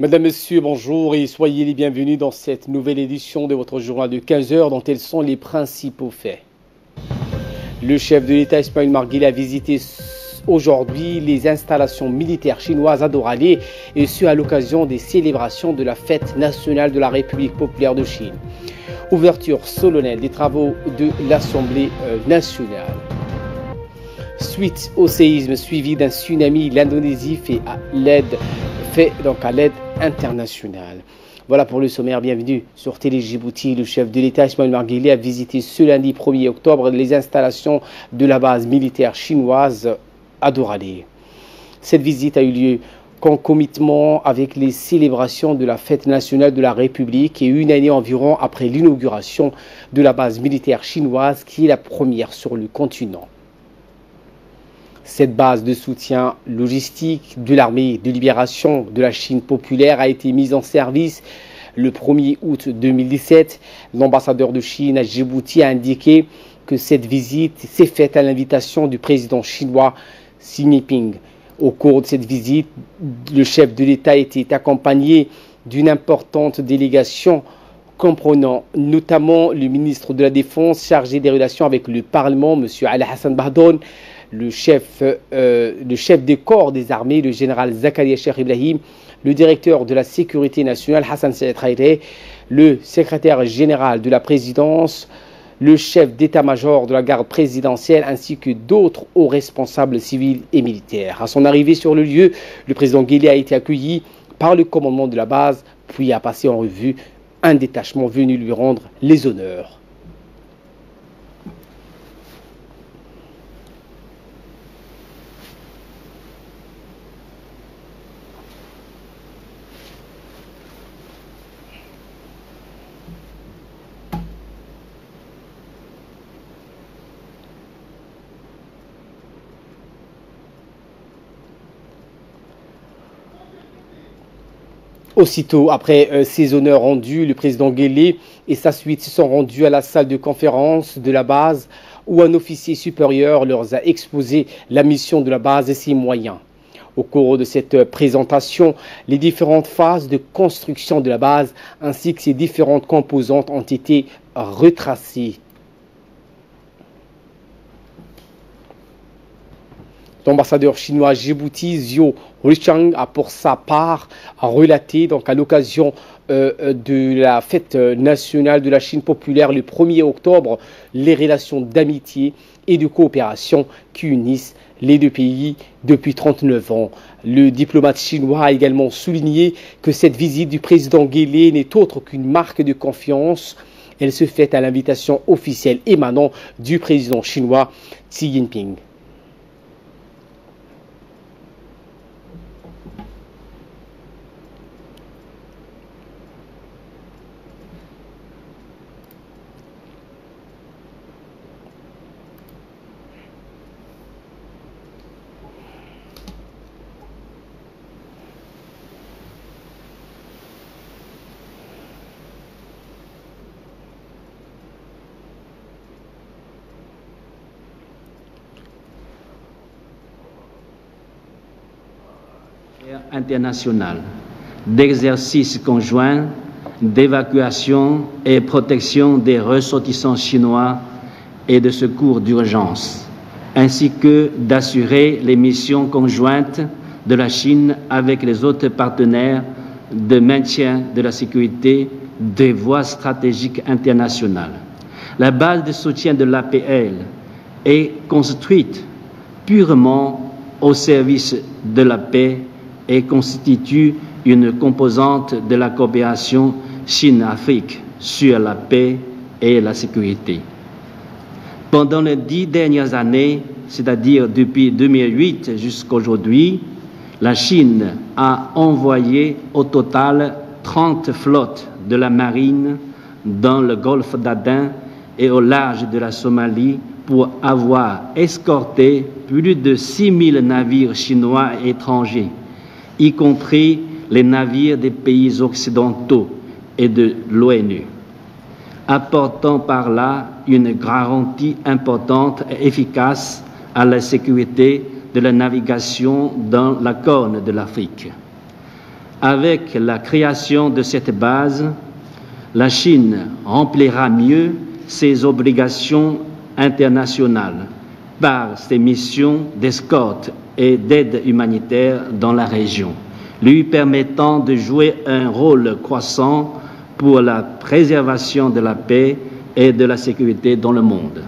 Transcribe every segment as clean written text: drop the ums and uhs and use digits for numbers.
Madame, Monsieur, bonjour et soyez les bienvenus dans cette nouvelle édition de votre journal de 15 heures dont tels sont les principaux faits. Le chef de l'État Ismaël Omar Guelleh a visité aujourd'hui les installations militaires chinoises à Doralé et ce à l'occasion des célébrations de la fête nationale de la République populaire de Chine. Ouverture solennelle des travaux de l'Assemblée nationale. Suite au séisme suivi d'un tsunami, l'Indonésie fait à l'aide internationale. Voilà pour le sommaire. Bienvenue sur Télé Djibouti. Le chef de l'État Ismaël Omar Guelleh a visité ce lundi 1er octobre les installations de la base militaire chinoise à Doralé. Cette visite a eu lieu concomitamment avec les célébrations de la fête nationale de la République et une année environ après l'inauguration de la base militaire chinoise qui est la première sur le continent. Cette base de soutien logistique de l'armée de libération de la Chine populaire a été mise en service le 1er août 2017. L'ambassadeur de Chine à Djibouti a indiqué que cette visite s'est faite à l'invitation du président chinois Xi Jinping. Au cours de cette visite, le chef de l'État était accompagné d'une importante délégation comprenant notamment le ministre de la Défense chargé des relations avec le Parlement, M. Ali Hassan Bahdoun, le chef des corps des armées, le général Zakaria Cheikh Ibrahim, le directeur de la sécurité nationale, Hassan Saïd Khairé, le secrétaire général de la présidence, le chef d'état-major de la garde présidentielle, ainsi que d'autres hauts responsables civils et militaires. À son arrivée sur le lieu, le président Guelleh a été accueilli par le commandement de la base, puis a passé en revue un détachement venu lui rendre les honneurs. Aussitôt après ces honneurs rendus, le président Guelleh et sa suite se sont rendus à la salle de conférence de la base où un officier supérieur leur a exposé la mission de la base et ses moyens. Au cours de cette présentation, les différentes phases de construction de la base ainsi que ses différentes composantes ont été retracées. L'ambassadeur chinois à Djibouti, Zhou Ruichang, a pour sa part relaté à l'occasion de la fête nationale de la Chine populaire le 1er octobre les relations d'amitié et de coopération qui unissent les deux pays depuis 39 ans. Le diplomate chinois a également souligné que cette visite du président Guelleh n'est autre qu'une marque de confiance. Elle se fait à l'invitation officielle émanant du président chinois Xi Jinping. International d'exercice conjoint d'évacuation et protection des ressortissants chinois et de secours d'urgence, ainsi que d'assurer les missions conjointes de la Chine avec les autres partenaires de maintien de la sécurité des voies stratégiques internationales. La base de soutien de l'APL est construite purement au service de la paix et constitue une composante de la coopération Chine-Afrique sur la paix et la sécurité. Pendant les 10 dernières années, c'est-à-dire depuis 2008 jusqu'à aujourd'hui, la Chine a envoyé au total 30 flottes de la marine dans le golfe d'Aden et au large de la Somalie pour avoir escorté plus de 6000 navires chinois et étrangers, y compris les navires des pays occidentaux et de l'ONU, apportant par là une garantie importante et efficace à la sécurité de la navigation dans la Corne de l'Afrique. Avec la création de cette base, la Chine remplira mieux ses obligations internationales par ses missions d'escorte et d'aide humanitaire dans la région, lui permettant de jouer un rôle croissant pour la préservation de la paix et de la sécurité dans le monde.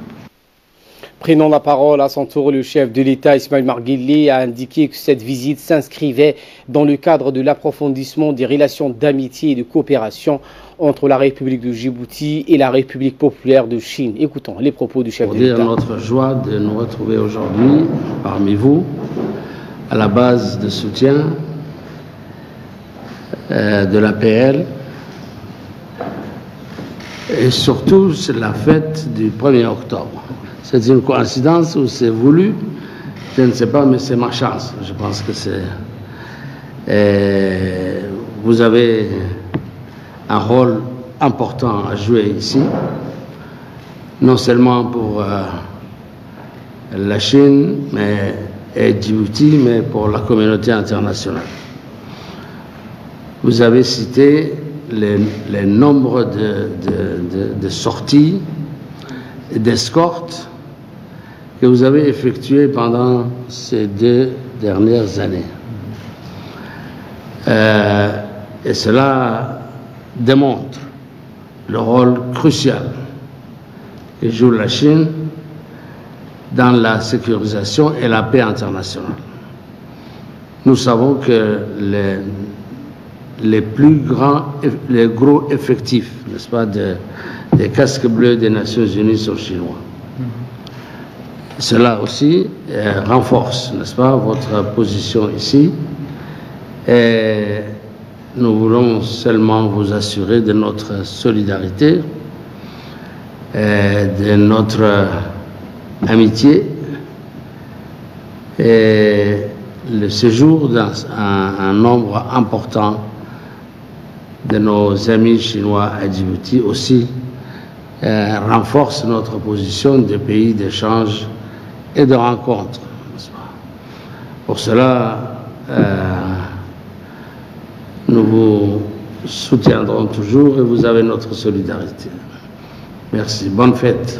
Prenant la parole à son tour, le chef de l'État Ismaël Omar Guelleh a indiqué que cette visite s'inscrivait dans le cadre de l'approfondissement des relations d'amitié et de coopération entre la République de Djibouti et la République populaire de Chine. Écoutons les propos du chef de l'État. Pour dire notre joie de nous retrouver aujourd'hui parmi vous à la base de soutien de l'APL et surtout c'est la fête du 1er octobre. C'est une coïncidence ou c'est voulu, je ne sais pas, mais c'est ma chance. Je pense que c'est... Vous avez un rôle important à jouer ici, non seulement pour la Chine et Djibouti, mais pour la communauté internationale. Vous avez cité les nombres de sorties et d'escortes que vous avez effectué pendant ces 2 dernières années. Et cela démontre le rôle crucial que joue la Chine dans la sécurisation et la paix internationale. Nous savons que les gros effectifs, n'est-ce pas, des casques bleus des Nations Unies sont chinois. Cela aussi renforce, n'est-ce pas, votre position ici. Et nous voulons seulement vous assurer de notre solidarité, et de notre amitié. Et le séjour dans un nombre important de nos amis chinois à Djibouti aussi renforce notre position de pays d'échange et de rencontre. Pour cela, nous vous soutiendrons toujours et vous avez notre solidarité. Merci. Bonne fête.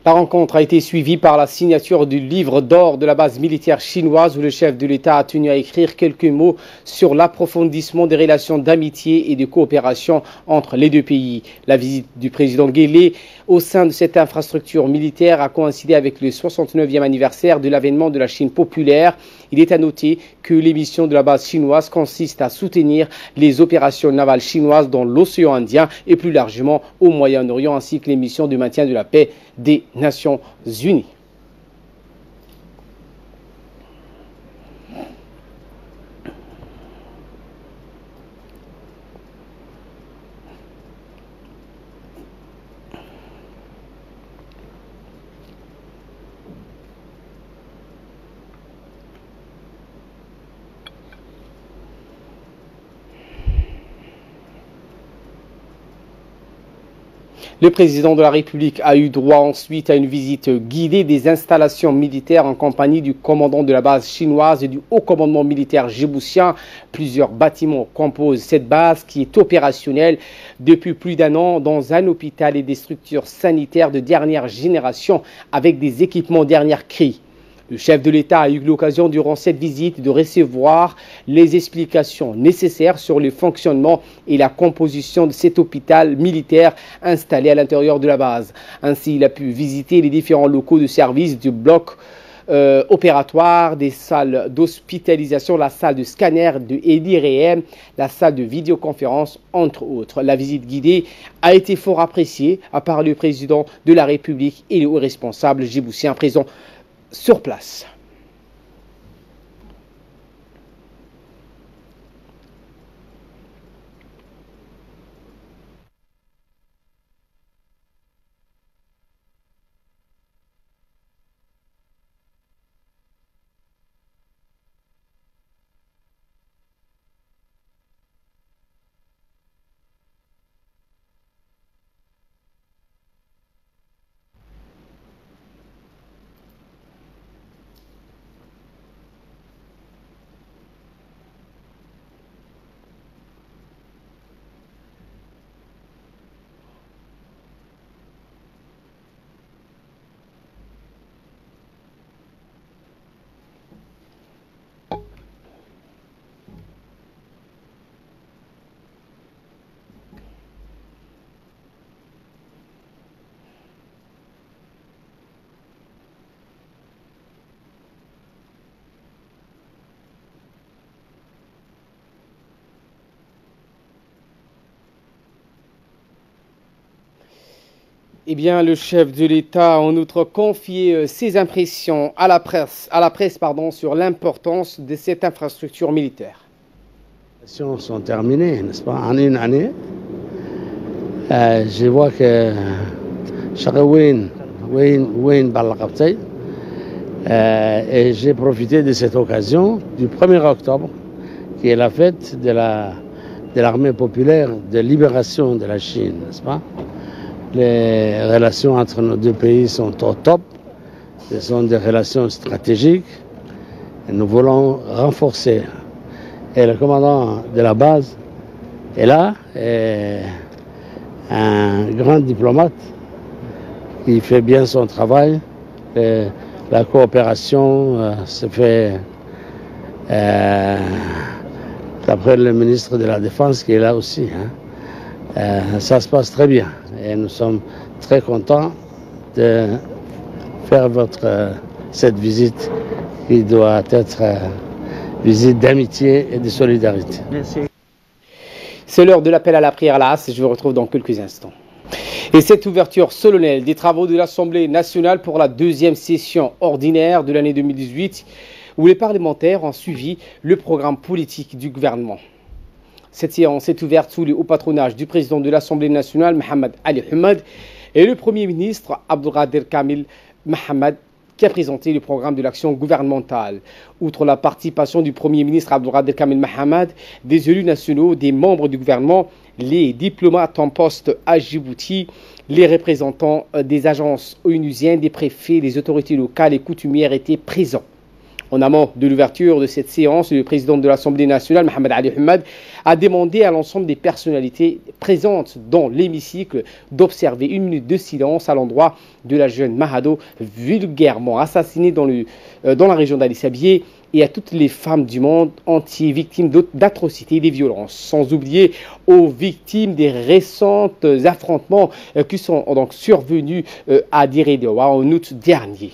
La rencontre a été suivie par la signature du livre d'or de la base militaire chinoise où le chef de l'État a tenu à écrire quelques mots sur l'approfondissement des relations d'amitié et de coopération entre les deux pays. La visite du président Guelleh au sein de cette infrastructure militaire a coïncidé avec le 69e anniversaire de l'avènement de la Chine populaire. Il est à noter que l'émission de la base chinoise consiste à soutenir les opérations navales chinoises dans l'océan Indien et plus largement au Moyen-Orient ainsi que les missions de maintien de la paix des Nations Unies. Le président de la République a eu droit ensuite à une visite guidée des installations militaires en compagnie du commandant de la base chinoise et du haut commandement militaire djiboutien. Plusieurs bâtiments composent cette base qui est opérationnelle depuis plus d'1 an dans un hôpital et des structures sanitaires de dernière génération avec des équipements dernière cri. Le chef de l'État a eu l'occasion durant cette visite de recevoir les explications nécessaires sur le fonctionnement et la composition de cet hôpital militaire installé à l'intérieur de la base. Ainsi, il a pu visiter les différents locaux de service du bloc opératoire, des salles d'hospitalisation, la salle de scanner de l'IRM, la salle de vidéoconférence, entre autres. La visite guidée a été fort appréciée par le président de la République et les hauts responsables djiboutiens présents sur place. Eh bien, le chef de l'État a en outre confié ses impressions à la presse sur l'importance de cette infrastructure militaire. Les actions sont terminées, n'est-ce pas, en une année. Je vois que Wayne Balakaptay, et j'ai profité de cette occasion du 1er octobre, qui est la fête de l'armée populaire de libération de la Chine, n'est-ce pas? Les relations entre nos deux pays sont au top. Ce sont des relations stratégiques. Et nous voulons renforcer. Et le commandant de la base est là, et un grand diplomate qui fait bien son travail. Et la coopération se fait d'après le ministre de la Défense qui est là aussi. Ça se passe très bien et nous sommes très contents de faire cette visite qui doit être visite d'amitié et de solidarité. Merci. C'est l'heure de l'appel à la prière à la Hasse, je vous retrouve dans quelques instants. Et cette ouverture solennelle des travaux de l'Assemblée nationale pour la deuxième session ordinaire de l'année 2018 où les parlementaires ont suivi le programme politique du gouvernement. Cette séance est ouverte sous le haut patronage du président de l'Assemblée nationale, Mohamed Ali Hamad, et le Premier ministre Abdelkader Kamil Mohamed, qui a présenté le programme de l'action gouvernementale. Outre la participation du Premier ministre Abdelkader Kamil Mohamed, des élus nationaux, des membres du gouvernement, les diplomates en poste à Djibouti, les représentants des agences onusiennes, des préfets, des autorités locales et coutumières étaient présents. En amont de l'ouverture de cette séance, le président de l'Assemblée nationale, Mohamed Ali Hamad, a demandé à l'ensemble des personnalités présentes dans l'hémicycle d'observer une minute de silence à l'endroit de la jeune Mahado, vulgairement assassinée dans la région d'Ali Sabié, et à toutes les femmes du monde entier victimes d'atrocités et de violences. Sans oublier aux victimes des récents affrontements qui sont donc survenus à Diredewa en août dernier.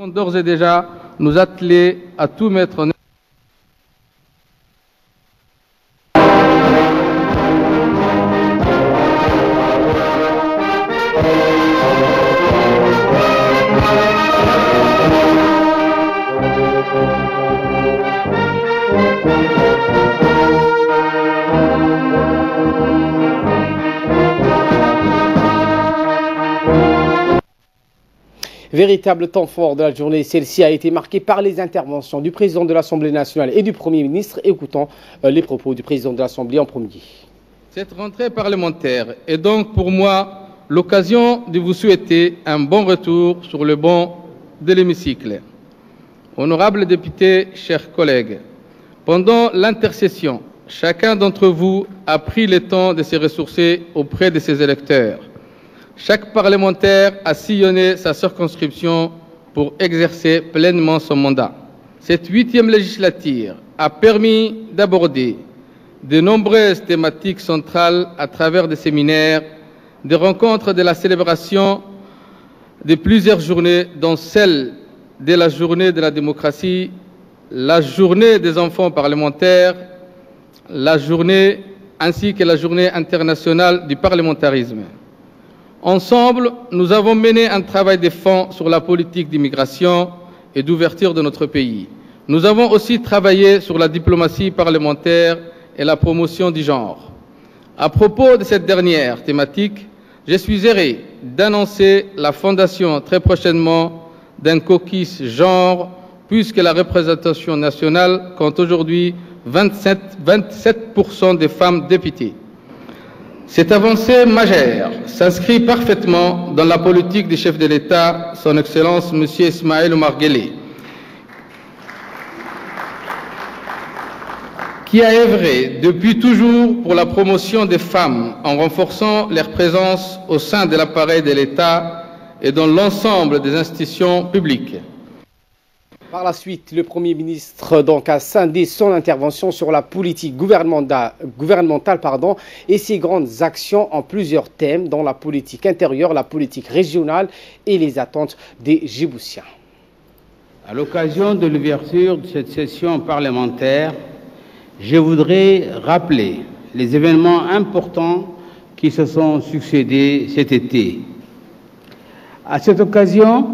D'ores et déjà nous atteler à tout mettre en œuvre. Véritable temps fort de la journée, celle-ci a été marquée par les interventions du président de l'Assemblée nationale et du Premier ministre. Écoutons les propos du président de l'Assemblée en premier. Cette rentrée parlementaire est donc pour moi l'occasion de vous souhaiter un bon retour sur le banc de l'hémicycle. Honorables députés, chers collègues, pendant l'intercession, chacun d'entre vous a pris le temps de se ressourcer auprès de ses électeurs. Chaque parlementaire a sillonné sa circonscription pour exercer pleinement son mandat. Cette 8e législature a permis d'aborder de nombreuses thématiques centrales à travers des séminaires, des rencontres, de la célébration de plusieurs journées, dont celle de la journée de la démocratie, la journée des enfants parlementaires, la journée ainsi que la journée internationale du parlementarisme. Ensemble, nous avons mené un travail de fond sur la politique d'immigration et d'ouverture de notre pays. Nous avons aussi travaillé sur la diplomatie parlementaire et la promotion du genre. À propos de cette dernière thématique, je suis heureux d'annoncer la fondation très prochainement d'un caucus genre, puisque la représentation nationale compte aujourd'hui 27% des femmes députées. Cette avancée majeure s'inscrit parfaitement dans la politique du chef de l'État, son Excellence M. Ismaël Omar Guelleh, qui a œuvré depuis toujours pour la promotion des femmes en renforçant leur présence au sein de l'appareil de l'État et dans l'ensemble des institutions publiques. Par la suite, le Premier ministre a scindé son intervention sur la politique gouvernementale et ses grandes actions en plusieurs thèmes, dont la politique intérieure, la politique régionale et les attentes des Djiboutiens. À l'occasion de l'ouverture de cette session parlementaire, je voudrais rappeler les événements importants qui se sont succédés cet été. À cette occasion,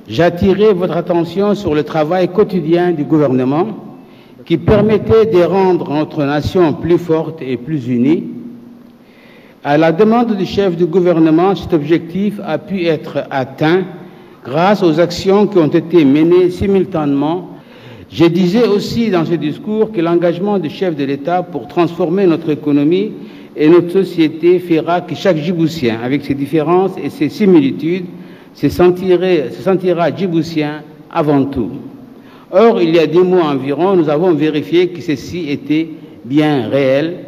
j'attirais votre attention sur le travail quotidien du gouvernement qui permettait de rendre notre nation plus forte et plus unie. À la demande du chef du gouvernement, cet objectif a pu être atteint grâce aux actions qui ont été menées simultanément. Je disais aussi dans ce discours que l'engagement du chef de l'État pour transformer notre économie et notre société fera que chaque Djiboutien, avec ses différences et ses similitudes, se sentira djiboutien avant tout. Or, il y a 2 mois environ, nous avons vérifié que ceci était bien réel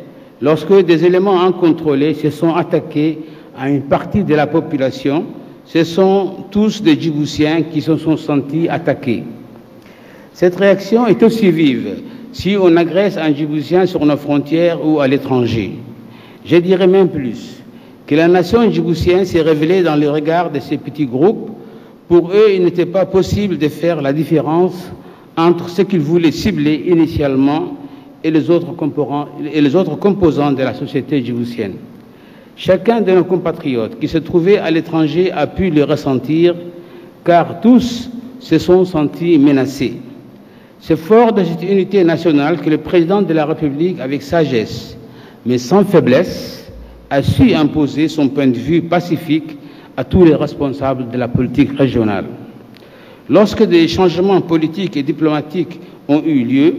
lorsque des éléments incontrôlés se sont attaqués à une partie de la population. Ce sont tous des Djiboutiens qui se sont sentis attaqués. Cette réaction est aussi vive si on agresse un Djiboutien sur nos frontières ou à l'étranger. Je dirais même plus, que la nation djiboutienne s'est révélée dans le regard de ces petits groupes. Pour eux, il n'était pas possible de faire la différence entre ce qu'ils voulaient cibler initialement et les autres composants de la société djiboutienne. Chacun de nos compatriotes qui se trouvaient à l'étranger a pu le ressentir, car tous se sont sentis menacés. C'est fort de cette unité nationale que le président de la République, avec sagesse, mais sans faiblesse, a su imposer son point de vue pacifique à tous les responsables de la politique régionale. Lorsque des changements politiques et diplomatiques ont eu lieu,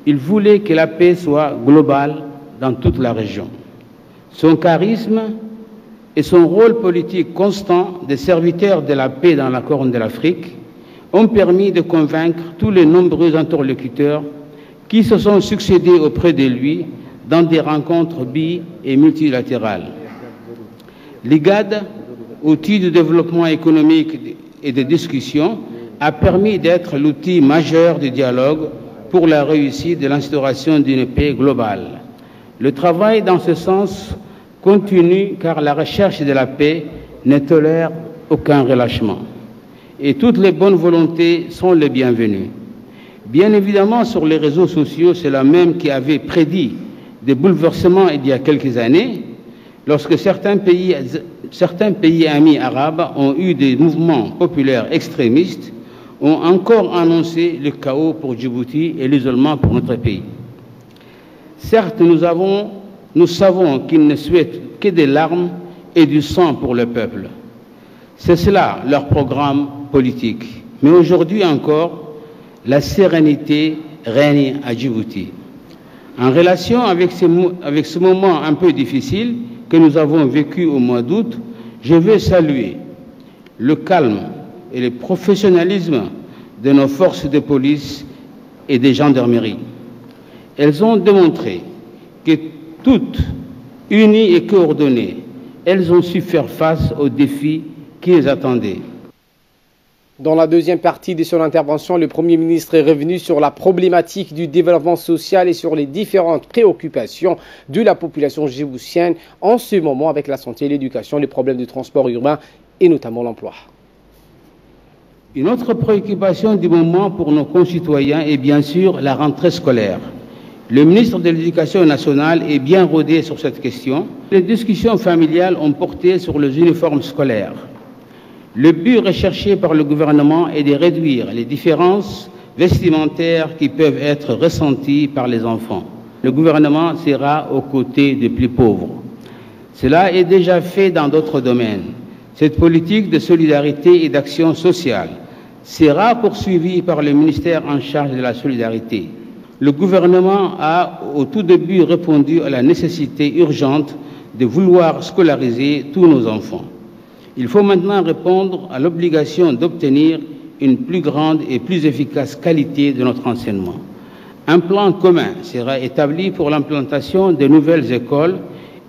il voulait que la paix soit globale dans toute la région. Son charisme et son rôle politique constant de serviteur de la paix dans la Corne de l'Afrique ont permis de convaincre tous les nombreux interlocuteurs qui se sont succédés auprès de lui dans des rencontres bi- et multilatérales. L'IGAD, outil de développement économique et de discussion, a permis d'être l'outil majeur de dialogue pour la réussite de l'instauration d'une paix globale. Le travail dans ce sens continue car la recherche de la paix ne tolère aucun relâchement. Et toutes les bonnes volontés sont les bienvenues. Bien évidemment, sur les réseaux sociaux, c'est la même qui avait prédit des bouleversements il y a quelques années, lorsque certains pays amis arabes ont eu des mouvements populaires extrémistes, ont encore annoncé le chaos pour Djibouti et l'isolement pour notre pays. Certes, nous savons qu'ils ne souhaitent que des larmes et du sang pour le peuple. C'est cela leur programme politique. Mais aujourd'hui encore, la sérénité règne à Djibouti. En relation avec ce moment un peu difficile que nous avons vécu au mois d'août, je veux saluer le calme et le professionnalisme de nos forces de police et de gendarmerie. Elles ont démontré que toutes, unies et coordonnées, elles ont su faire face aux défis qui les attendaient. Dans la deuxième partie de son intervention, le Premier ministre est revenu sur la problématique du développement social et sur les différentes préoccupations de la population djiboutienne en ce moment avec la santé, l'éducation, les problèmes de transport urbain et notamment l'emploi. Une autre préoccupation du moment pour nos concitoyens est bien sûr la rentrée scolaire. Le ministre de l'Éducation nationale est bien rodé sur cette question. Les discussions familiales ont porté sur les uniformes scolaires. Le but recherché par le gouvernement est de réduire les différences vestimentaires qui peuvent être ressenties par les enfants. Le gouvernement sera aux côtés des plus pauvres. Cela est déjà fait dans d'autres domaines. Cette politique de solidarité et d'action sociale sera poursuivie par le ministère en charge de la solidarité. Le gouvernement a au tout début répondu à la nécessité urgente de vouloir scolariser tous nos enfants. Il faut maintenant répondre à l'obligation d'obtenir une plus grande et plus efficace qualité de notre enseignement. Un plan commun sera établi pour l'implantation de nouvelles écoles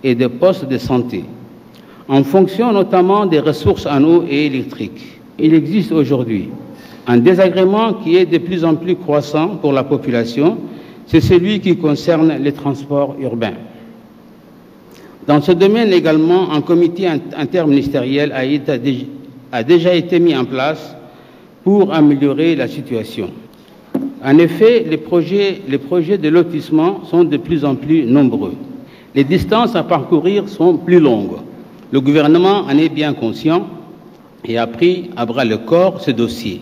et de postes de santé. en fonction notamment des ressources en eau et électrique. Il existe aujourd'hui un désagrément qui est de plus en plus croissant pour la population, c'est celui qui concerne les transports urbains. Dans ce domaine également, un comité interministériel a déjà été mis en place pour améliorer la situation. En effet, les projets de lotissement sont de plus en plus nombreux. Les distances à parcourir sont plus longues. Le gouvernement en est bien conscient et a pris à bras le corps ce dossier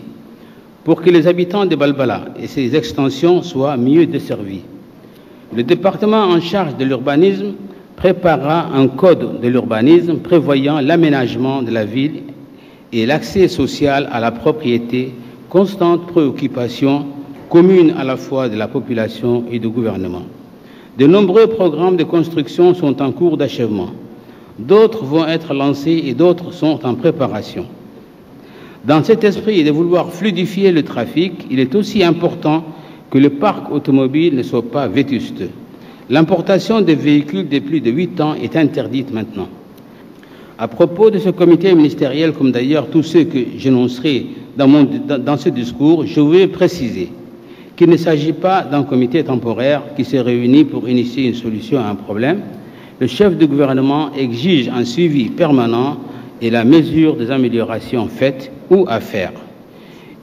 pour que les habitants de Balbala et ses extensions soient mieux desservis. Le département en charge de l'urbanisme préparera un code de l'urbanisme prévoyant l'aménagement de la ville et l'accès social à la propriété, constante préoccupation commune à la fois de la population et du gouvernement. De nombreux programmes de construction sont en cours d'achèvement. D'autres vont être lancés et d'autres sont en préparation. Dans cet esprit de vouloir fluidifier le trafic, il est aussi important que le parc automobile ne soit pas vétuste. L'importation des véhicules de plus de 8 ans est interdite maintenant. À propos de ce comité ministériel, comme d'ailleurs tous ceux que j'énoncerai dans ce discours, je veux préciser qu'il ne s'agit pas d'un comité temporaire qui se réunit pour initier une solution à un problème. Le chef du gouvernement exige un suivi permanent et la mesure des améliorations faites ou à faire.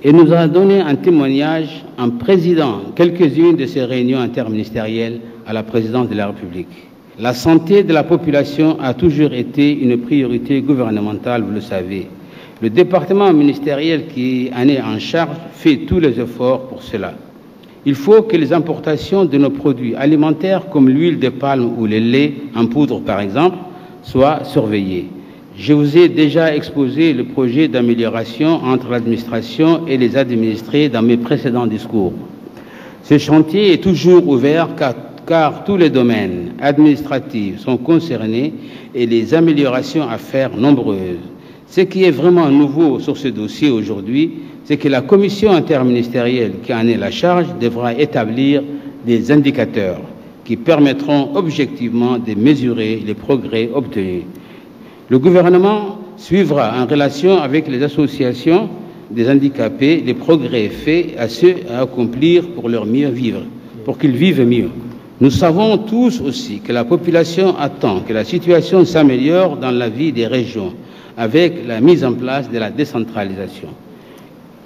Et nous a donné un témoignage en présidant quelques-unes de ces réunions interministérielles à la présidence de la République. La santé de la population a toujours été une priorité gouvernementale, vous le savez. Le département ministériel qui en est en charge fait tous les efforts pour cela. Il faut que les importations de nos produits alimentaires comme l'huile de palme ou le lait en poudre par exemple soient surveillées. Je vous ai déjà exposé le projet d'amélioration entre l'administration et les administrés dans mes précédents discours. Ce chantier est toujours ouvert car tous les domaines administratifs sont concernés et les améliorations à faire nombreuses. Ce qui est vraiment nouveau sur ce dossier aujourd'hui, c'est que la commission interministérielle qui en est la charge devra établir des indicateurs qui permettront objectivement de mesurer les progrès obtenus. Le gouvernement suivra en relation avec les associations des handicapés les progrès faits à ceux à accomplir pour leur mieux vivre, pour qu'ils vivent mieux. Nous savons tous aussi que la population attend que la situation s'améliore dans la vie des régions avec la mise en place de la décentralisation.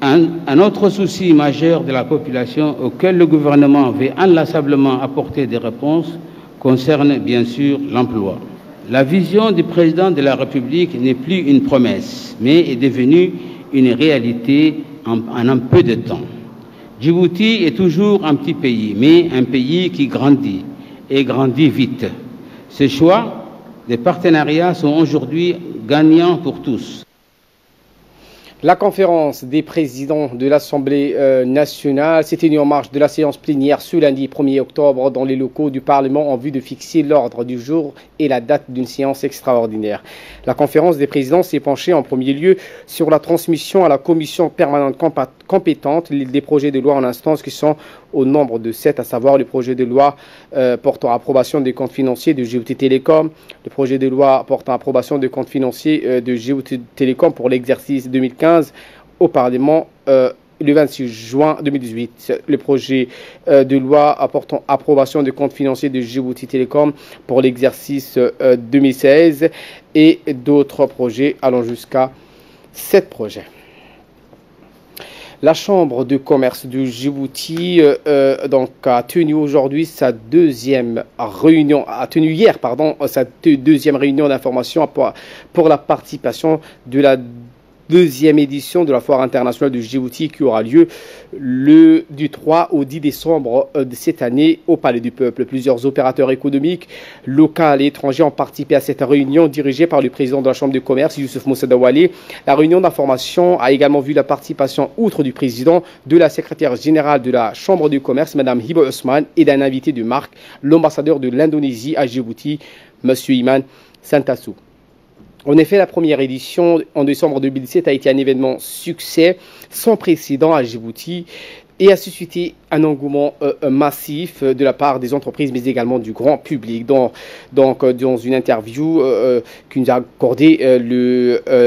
Un autre souci majeur de la population auquel le gouvernement veut inlassablement apporter des réponses concerne bien sûr l'emploi. La vision du président de la République n'est plus une promesse, mais est devenue une réalité en un peu de temps. Djibouti est toujours un petit pays, mais un pays qui grandit, et grandit vite. Ces choix de partenariat sont aujourd'hui gagnants pour tous. La conférence des présidents de l'Assemblée nationale s'est tenue en marge de la séance plénière ce lundi 1er octobre dans les locaux du Parlement en vue de fixer l'ordre du jour et la date d'une séance extraordinaire. La conférence des présidents s'est penchée en premier lieu sur la transmission à la commission permanente compétente des projets de loi en instance qui sont au nombre de 7, à savoir le projet de loi portant approbation des comptes financiers de Djibouti Télécom, le projet de loi portant approbation des comptes financiers de Djibouti Télécom pour l'exercice 2015 au Parlement le 26 juin 2018. Le projet de loi portant approbation des comptes financiers de Djibouti Télécom pour l'exercice 2016 et d'autres projets allant jusqu'à 7 projets. La Chambre de commerce de Djibouti a tenu aujourd'hui sa deuxième réunion, sa deuxième réunion d'information pour la participation de la deuxième édition de la Foire internationale de Djibouti qui aura lieu du 3 au 10 décembre de cette année au Palais du Peuple. Plusieurs opérateurs économiques locaux et étrangers ont participé à cette réunion dirigée par le président de la Chambre de commerce, Youssouf Moussa Dawali. La réunion d'information a également vu la participation, outre du président, de la secrétaire générale de la Chambre de commerce, Mme Hiba Ousmane, et d'un invité de marque, l'ambassadeur de l'Indonésie à Djibouti, M. Iman Santassou. En effet, la première édition en décembre 2017 a été un événement succès sans précédent à Djibouti et a suscité un engouement massif de la part des entreprises, mais également du grand public. Donc, dans une interview que nous a accordée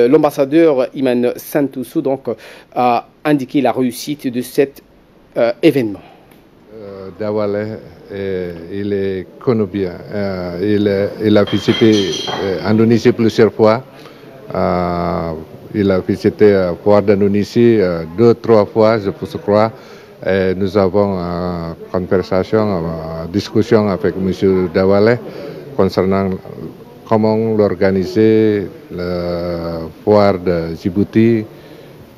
l'ambassadeur Iman Santoussou, a indiqué la réussite de cet événement. Dawaleh, il est connu bien. Il a visité Indonésie plusieurs fois. Il a visité Foire d'Indonésie 2-3 fois, je crois. Et nous avons discussion avec M. Dawaleh concernant comment l'organiser, la Foire de Djibouti.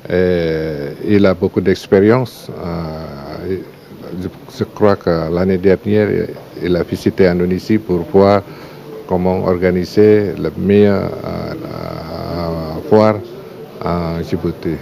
Il a beaucoup d'expérience. Je crois que l'année dernière, il a visité Indonésie pour voir comment organiser la meilleure foire à Djibouti.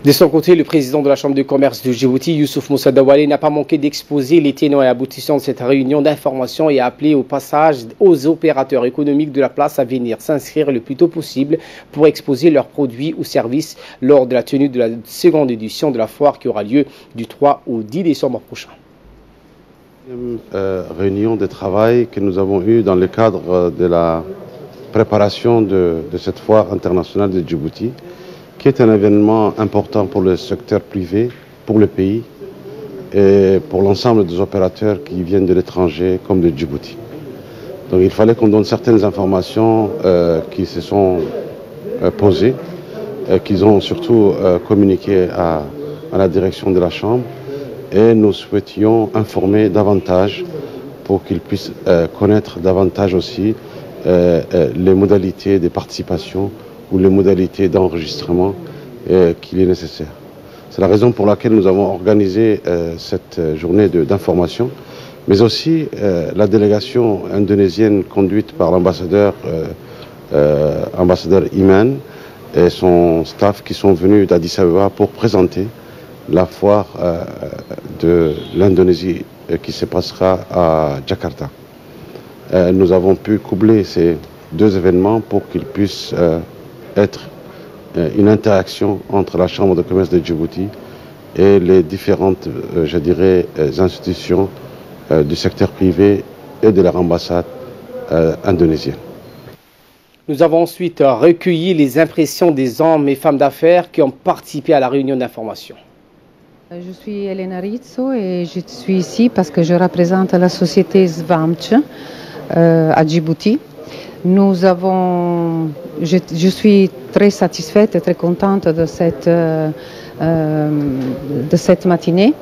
De son côté, le président de la Chambre de commerce de Djibouti, Youssouf Moussa Dawaleh, n'a pas manqué d'exposer les tenants et aboutissants de cette réunion d'information et a appelé au passage aux opérateurs économiques de la place à venir s'inscrire le plus tôt possible pour exposer leurs produits ou services lors de la tenue de la seconde édition de la foire qui aura lieu du 3 au 10 décembre prochain. Réunion de travail que nous avons eue dans le cadre de la préparation de cette foire internationale de Djibouti, qui est un événement important pour le secteur privé, pour le pays et pour l'ensemble des opérateurs qui viennent de l'étranger comme de Djibouti. Donc il fallait qu'on donne certaines informations qui se sont posées, qu'ils ont surtout communiquées à la direction de la Chambre, et nous souhaitions informer davantage pour qu'ils puissent connaître davantage aussi les modalités de participation ou les modalités d'enregistrement qu'il est nécessaire. C'est la raison pour laquelle nous avons organisé cette journée d'information, mais aussi la délégation indonésienne conduite par l'ambassadeur Iman et son staff qui sont venus d'Addis Abeba pour présenter la foire de l'Indonésie qui se passera à Jakarta. Nous avons pu coupler ces deux événements pour qu'ils puissent être une interaction entre la Chambre de commerce de Djibouti et les différentes, je dirais, institutions du secteur privé et de leur ambassade indonésienne. Nous avons ensuite recueilli les impressions des hommes et femmes d'affaires qui ont participé à la réunion d'information. Je suis Elena Rizzo et je suis ici parce que je représente la société Zvamch à Djibouti. Je suis très satisfaite et très contente de cette matinée.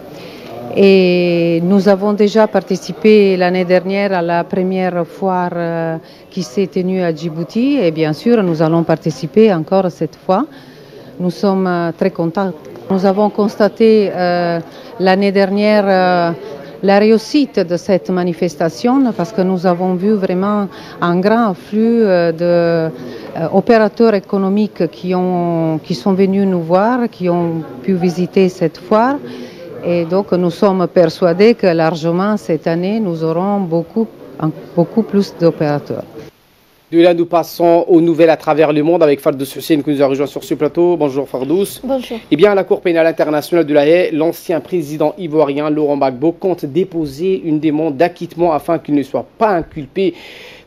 Et nous avons déjà participé l'année dernière à la première foire qui s'est tenue à Djibouti. Et bien sûr, nous allons participer encore cette fois. Nous sommes très contents. Nous avons constaté l'année dernière la réussite de cette manifestation parce que nous avons vu vraiment un grand afflux d'opérateurs économiques qui sont venus nous voir, qui ont pu visiter cette foire. Et donc nous sommes persuadés que largement cette année nous aurons beaucoup plus d'opérateurs. De là, nous passons aux nouvelles à travers le monde avec Fardous Hussein qui nous a rejoint sur ce plateau. Bonjour Fardous. Bonjour. Eh bien, à la Cour pénale internationale de La Haye, l'ancien président ivoirien Laurent Gbagbo compte déposer une demande d'acquittement afin qu'il ne soit pas inculpé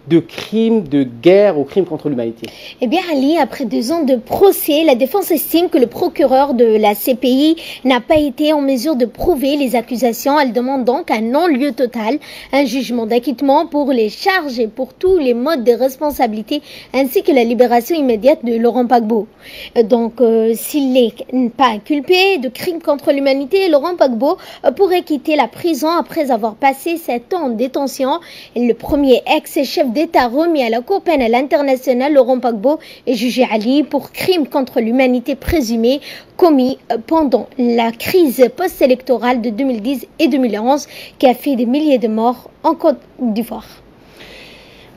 de crimes de guerre ou crimes contre l'humanité. Eh bien, Ali, après 2 ans de procès, la défense estime que le procureur de la CPI n'a pas été en mesure de prouver les accusations. Elle demande donc un non-lieu total, un jugement d'acquittement pour les charges et pour tous les modes de responsabilité, ainsi que la libération immédiate de Laurent Gbagbo. Donc, s'il n'est pas inculpé de crimes contre l'humanité, Laurent Gbagbo pourrait quitter la prison après avoir passé 7 ans en détention. Le premier ex-chef d'État remis à la Cour pénale internationale, Laurent Gbagbo, est jugé Ali pour crimes contre l'humanité présumés commis pendant la crise post-électorale de 2010 et 2011 qui a fait des milliers de morts en Côte d'Ivoire.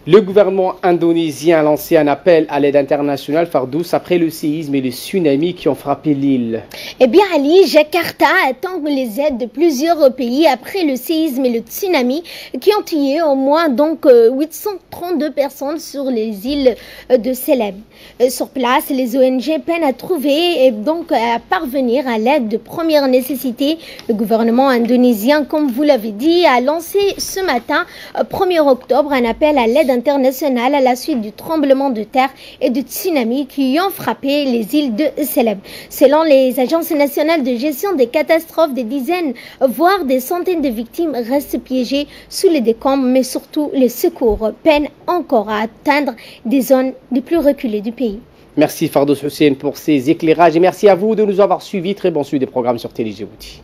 Le gouvernement indonésien a lancé un appel à l'aide internationale, Fardous, après le séisme et le tsunami qui ont frappé l'île. Eh bien, Ali, Jakarta attend les aides de plusieurs pays après le séisme et le tsunami qui ont tué au moins 832 personnes sur les îles de Célèbre. Sur place, les ONG peinent à trouver et donc à parvenir à l'aide de première nécessité. Le gouvernement indonésien, comme vous l'avez dit, a lancé ce matin, 1er octobre, un appel à l'aide internationale à la suite du tremblement de terre et du tsunami qui ont frappé les îles de Célèbre. Selon les agences nationales de gestion des catastrophes, des dizaines, voire des centaines de victimes restent piégées sous les décombres, mais surtout les secours peinent encore à atteindre des zones les plus reculées du pays. Merci Fardous Hussein pour ces éclairages et merci à vous de nous avoir suivis. Très bon suivi des programmes sur Télé Djibouti.